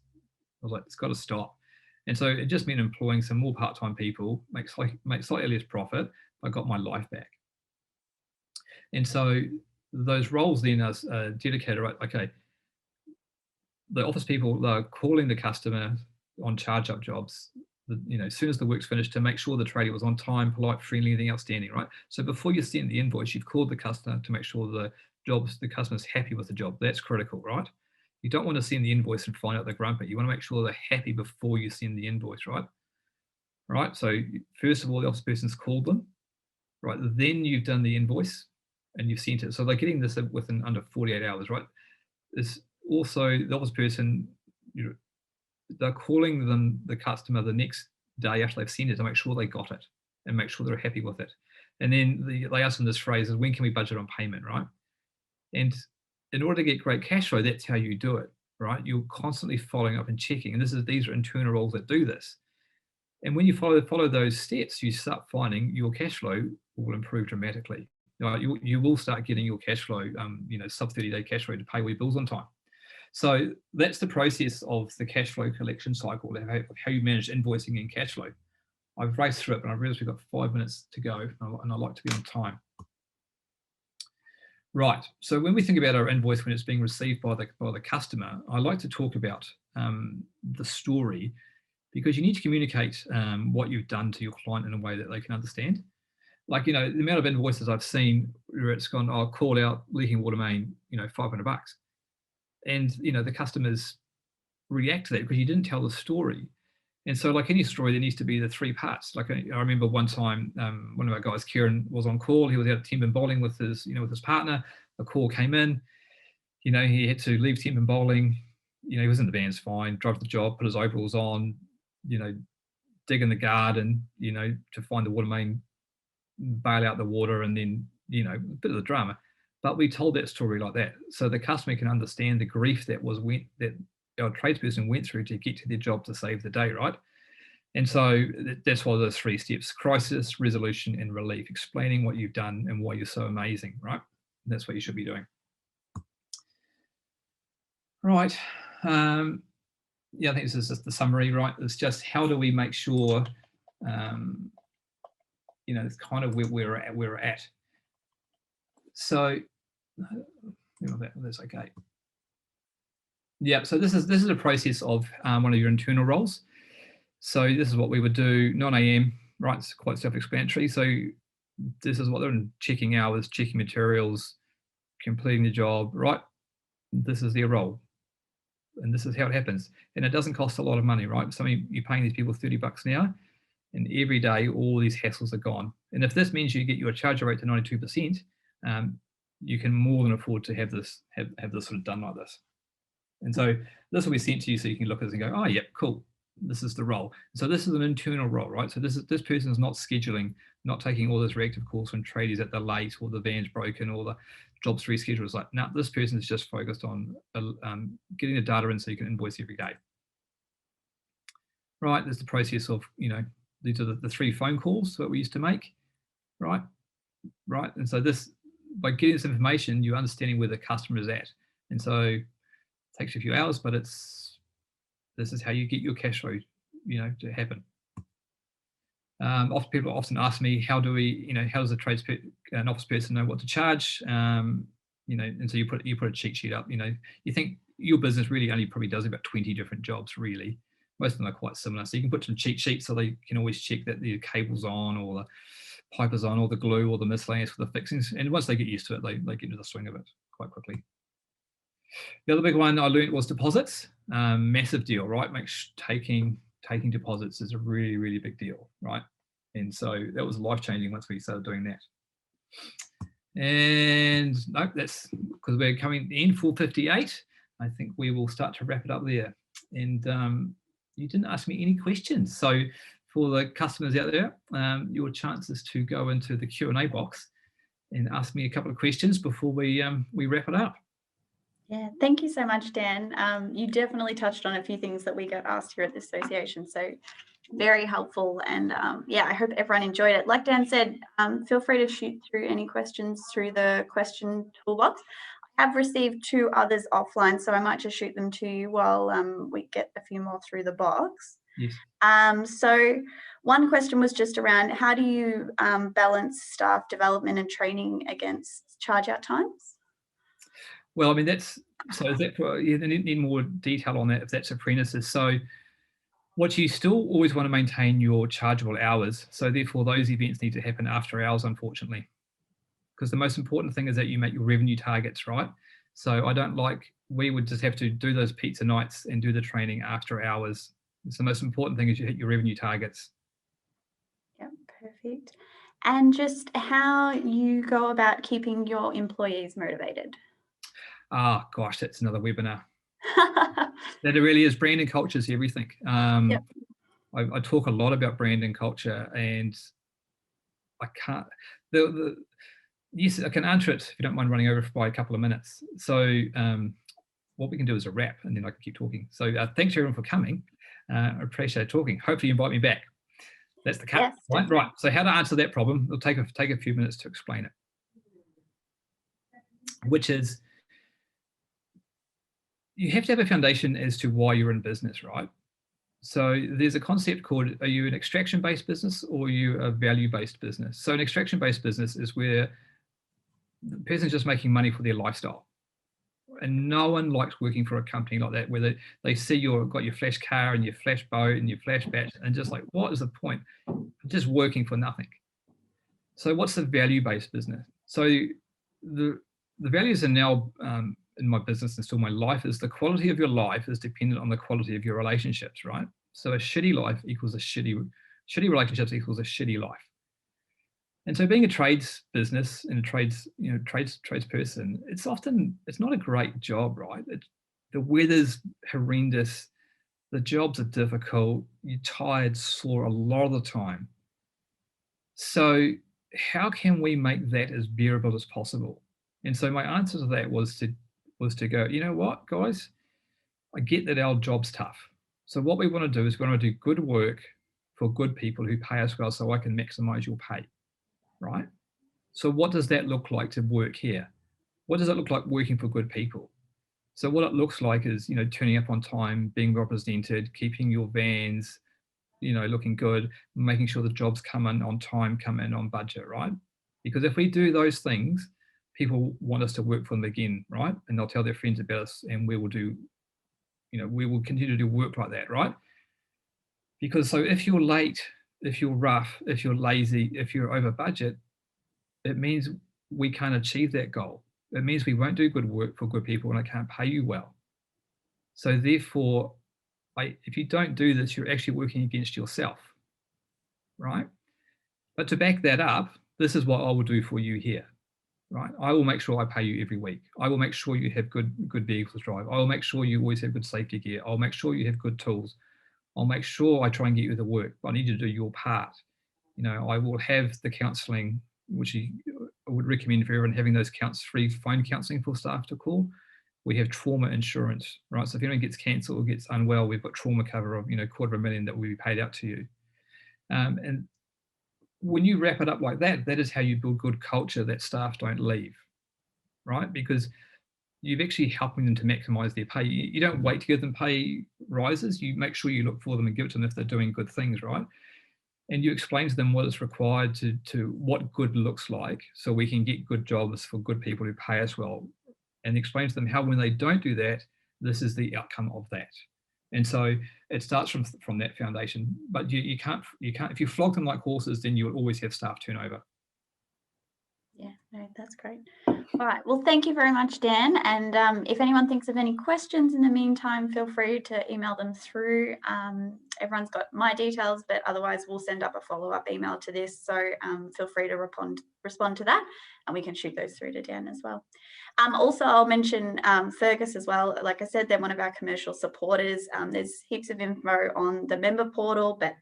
I was like, it's got to stop. And so it just meant employing some more part-time people, make slightly less profit. I got my life back. And so those roles then are dedicated, right? Okay, the office people, they're calling the customer, on charge up jobs, as soon as the work's finished, to make sure the tradie was on time, polite, friendly, anything outstanding, right? So before you send the invoice, you've called the customer to make sure the customer's happy with the job. That's critical, right? You don't want to send the invoice and find out they're grumpy. You want to make sure they're happy before you send the invoice, right? Right. So first of all, the office person's called them, right? Then you've done the invoice and you've sent it. So they're getting this within under 48 hours, right? There's also the office person, they're calling them, the customer, the next day after they've sent it to make sure they got it and make sure they're happy with it. And then they ask them this phrase is, when can we budget on payment, right? And in order to get great cash flow, that's how you do it, right? You're constantly following up and checking. And these are internal roles that do this. And when you follow those steps, you start finding your cash flow will improve dramatically. You will start getting your cash flow, sub 30-day cash flow to pay all your bills on time. So that's the process of the cash flow collection cycle, how you manage invoicing and cash flow. I've raced through it, but I realized we've got 5 minutes to go, and I like to be on time. Right. So when we think about our invoice when it's being received by the customer, I like to talk about the story, because you need to communicate what you've done to your client in a way that they can understand. Like, the amount of invoices I've seen where it's gone, I'll call out leaking water main, $500. And, the customers react to that because you didn't tell the story. And so like any story, there needs to be the 3 parts. Like I remember one time, one of our guys, Kieran, was on call. He was out at Tenpin bowling with his partner. The call came in. He had to leave Tenpin bowling. He was in the vans fine, drove the job, put his overalls on, dig in the garden, to find the water main, bail out the water, and then, a bit of the drama. But we told that story like that, so the customer can understand the grief that our tradesperson went through to get to their job to save the day, right? And so that's why those 3 steps: crisis, resolution, and relief, explaining what you've done and why you're so amazing, right? And that's what you should be doing. Right. I think this is just the summary, right? It's just how do we make sure, it's kind of where we're at. So that's okay. Yeah, so this is a process of one of your internal roles. So this is what we would do, 9 a.m., right? It's quite self-explanatory. So this is what they're doing: checking hours, checking materials, completing the job, right? This is their role. And this is how it happens. And it doesn't cost a lot of money, right? So you're paying these people $30 an hour, and every day all these hassles are gone. And if this means you get your charge rate to 92%, you can more than afford to have this sort of done like this. And so this will be sent to you so you can look at this and go, oh, yep, cool. This is the role. So this is an internal role, right? So this person is not scheduling, not taking all this reactive calls from tradies that they're late or the van's broken or the job's rescheduled. It's like, no, this person is just focused on getting the data in so you can invoice every day. Right, there's the process of, these are the 3 phone calls that we used to make, right? Right, and so this, by getting this information, you're understanding where the customer is at. And so it takes you a few hours, but this is how you get your cash flow, to happen. People often ask me, how does an office person know what to charge? And so you put a cheat sheet up. You think your business really only probably does about 20 different jobs, really. Most of them are quite similar. So you can put some cheat sheets so they can always check that the cable's on, or the pipe is on, or the glue, or the miscellaneous for the fixings. And once they get used to it, they get into the swing of it quite quickly. The other big one I learned was deposits. Massive deal, right? Taking deposits is a really, really big deal, right? And so that was life-changing once we started doing that. And no, that's because we're coming in 4:58. I think we will start to wrap it up there. And you didn't ask me any questions. So for the customers out there, your chance is to go into the Q&A box and ask me a couple of questions before we wrap it up. Yeah, thank you so much, Dan. You definitely touched on a few things that we get asked here at the association, so very helpful. And yeah, I hope everyone enjoyed it. Like Dan said, feel free to shoot through any questions through the question toolbox. I have received 2 others offline, so I might just shoot them to you while we get a few more through the box. Yes. So one question was just around, how do you balance staff development and training against charge out times? Well, I mean, is that for, you need more detail on that if that's apprentices. So What you still always want to maintain your chargeable hours. So therefore, those events need to happen after hours, unfortunately, because the most important thing is that you make your revenue targets, right? So I don't like, we would just have to do those pizza nights and do the training after hours. So the most important thing is you hit your revenue targets. Yep, perfect. And just how you go about keeping your employees motivated. Ah, gosh, that's another webinar. That it really is. Brand and culture is everything. Yep. I talk a lot about brand and culture, and I can't. Yes, I can answer it if you don't mind running over by a couple of minutes. So what we can do is a wrap, and then I can keep talking. So thanks everyone for coming. I appreciate talking. Hopefully you invite me back. That's the cut. Yes, right? Right. So how to answer that problem? It'll take a few minutes to explain it. Which is, you have to have a foundation as to why you're in business, right? So there's a concept called, are you an extraction-based business or are you a value-based business? So an extraction-based business is where the person's just making money for their lifestyle. And no one likes working for a company like that, where they see you've got your flash car and your flash boat and your flash batch, and just like, what is the point? I'm just working for nothing. So what's the value-based business? So the values are now in my business and still my life is the quality of your life is dependent on the quality of your relationships, right? So a shitty life equals a shitty relationships equals a shitty life. And so being a trades business and a trades person, it's not a great job, right? The weather's horrendous, the jobs are difficult, you're tired, sore a lot of the time. So how can we make that as bearable as possible? And so my answer to that was to go, you know what, guys, I get that our job's tough. So what we want to do is we want to do good work for good people who pay us well so I can maximize your pay, right? So what does that look like to work here? What does it look like working for good people? So what it looks like is, turning up on time, being represented, keeping your vans, looking good, making sure the jobs come in on time, come in on budget, right? Because if we do those things, people want us to work for them again, right? And they'll tell their friends about us, and we will continue to do work like that, right? Because so if you're late, if you're rough, if you're lazy, if you're over budget, it means we can't achieve that goal. It means we won't do good work for good people and I can't pay you well. So therefore, if you don't do this, you're actually working against yourself, right? But to back that up, this is what I will do for you here, right? I will make sure I pay you every week. I will make sure you have good vehicles to drive. I will make sure you always have good safety gear. I'll make sure you have good tools. I'll make sure I try and get you the work, but I need you to do your part. I will have the counselling, which I would recommend for everyone having those free phone counselling for staff to call. We have trauma insurance, right? So if anyone gets cancer or gets unwell, we've got trauma cover of, $250,000 that will be paid out to you. And when you wrap it up like that, that is how you build good culture that staff don't leave, right? Because you're actually helping them to maximize their pay. You don't wait to give them pay rises. You make sure you look for them and give it to them if they're doing good things, right? And you explain to them what is required to what good looks like, so we can get good jobs for good people who pay us well, and explain to them how when they don't do that, this is the outcome of that. And so it starts from that foundation. But you can't if you flog them like horses, then you will always have staff turnover. Yeah, no, that's great. All right. Well, thank you very much, Dan. And if anyone thinks of any questions in the meantime, feel free to email them through. Everyone's got my details, but otherwise we'll send up a follow-up email to this. So feel free to respond to that, and we can shoot those through to Dan as well. Also, I'll mention Fergus as well. Like I said, they're one of our commercial supporters. There's heaps of info on the member portal, but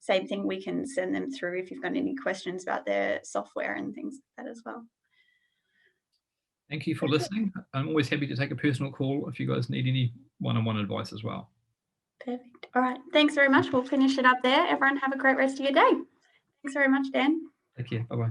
same thing, we can send them through if you've got any questions about their software and things like that as well. Thank you for listening. I'm always happy to take a personal call if you guys need any one-on-one advice as well. Perfect. All right. Thanks very much. We'll finish it up there. Everyone have a great rest of your day. Thanks very much, Dan. Take care. Bye-bye.